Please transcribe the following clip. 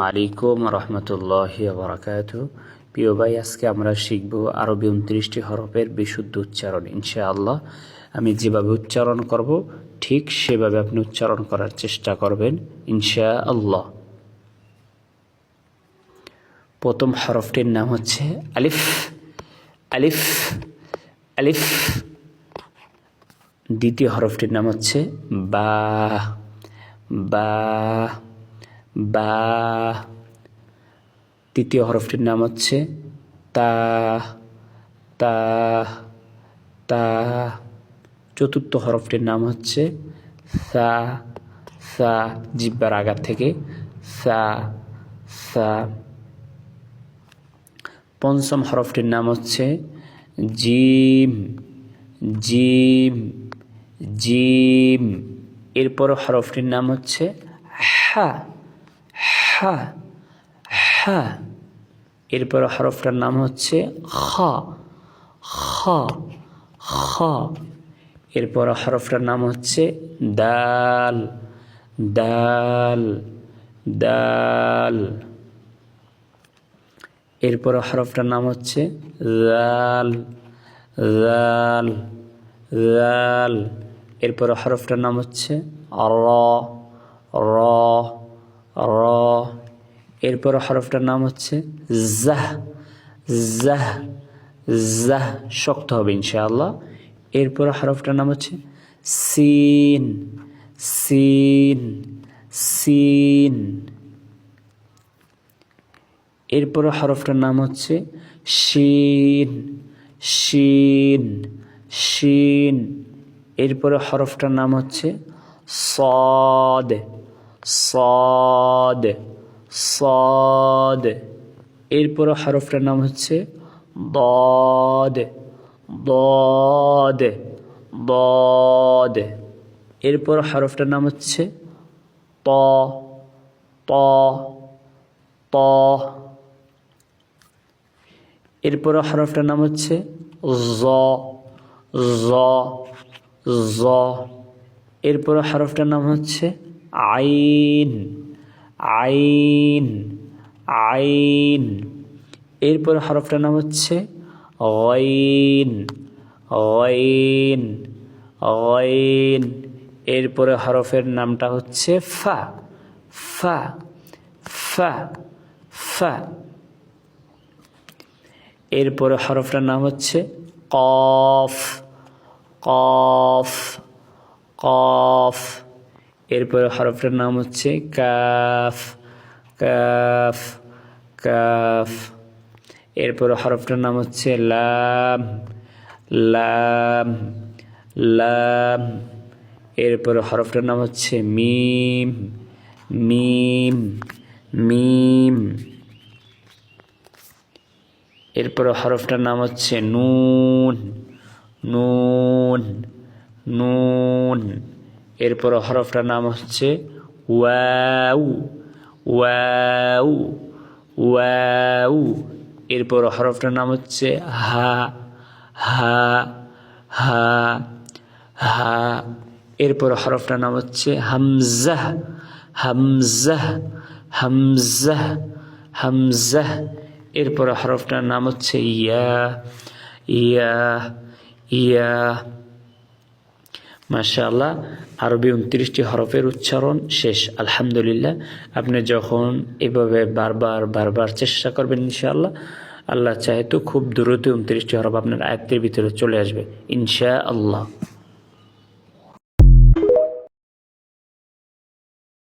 আলাইকুম রহমতুল্লাহি ওয়া বারাকাতুহু। প্রিয় ভাই, আজকে আমরা শিখব আরবি 29টি হরফের বিশুদ্ধ উচ্চারণ ইনশাআল্লাহ। আমি যেভাবে উচ্চারণ করব ঠিক সেভাবে আপনি উচ্চারণ করার চেষ্টা করবেন ইনশাআল্লাহ। প্রথম হরফটির নাম হচ্ছে আলিফ। আলিফ আলিফ। দ্বিতীয় হরফটির নাম হচ্ছে বা। বা বা। তৃতীয় হরফটির নাম হচ্ছে তা। তা তা। চতুর্থ হরফটির নাম হচ্ছে সা। সা, জিহ্বার আগার থেকে সা। সা। পঞ্চম হরফটির নাম হচ্ছে জিম। Gym gym. এরপর হরফটির নাম হচ্ছে হা। হা হা। এরপর হরফটার নাম হচ্ছে খ। খ খ। এরপর হরফটার নাম হচ্ছে দাল। দাল দাল। এরপর হরফটার নাম হচ্ছে জাল। জাল জাল। এরপর হরফটার নাম হচ্ছে র। র র। এরপর হরফটার নাম হচ্ছে জাহ। জাহ জাহ। শক্ত হবে ইনশাআল্লাহ। এরপর হরফটার নাম হচ্ছে সিন। Scene scene. এরপর হরফটার নাম হচ্ছে শিন। শিন শিন। এরপরে হরফটার নাম হচ্ছে সদ। সদ সদ। এরপরে হরফটার নাম হচ্ছে দদ। দদ দদ। এরপর হরফটার নাম হচ্ছে ত। ত ত। এরপর হরফটার নাম হচ্ছে জ। জ জ। এরপর হরফটার নাম হচ্ছে আইন। আইন আইন। এরপর হরফটার নাম হচ্ছে গইন। গইন গইন। এরপরে হরফের নামটা হচ্ছে ফা। ফা ফা ফা। এরপরে হরফটার নাম হচ্ছে কফ। কফ কফ। এরপরে হরফটার নাম হচ্ছে কাফ। Calf calf. এরপরে হরফটার নাম হচ্ছে লাম। লাম লাম। এরপরে হরফটার নাম হচ্ছে মিম। মিম মিম। এরপরে হরফটার নাম হচ্ছে নুন। নুন নুন। এরপরে হরফটার নাম হচ্ছে ওয়াও। Wow wow. এরপর হরফটার নাম হচ্ছে হা। হা হা হা। এরপর হরফটার নাম হচ্ছে হামজাহ। হামজাহ হামজাহ হামজাহ। এরপর হরফটার নাম হচ্ছে ইয়া। ইয়া ইয়া। মাশাআল্লাহ, আরবি 29টি হরফের উচ্চারণ শেষ আলহামদুলিল্লাহ। আপনি যখন এভাবে বারবার বারবার চেষ্টা করবেন ইনশাআল্লাহ, আল্লাহ চাহে তো খুব দ্রুত 29টি হরফ আপনার আয়ত্তের ভিতরে চলে আসবে ইনশাআল্লাহ।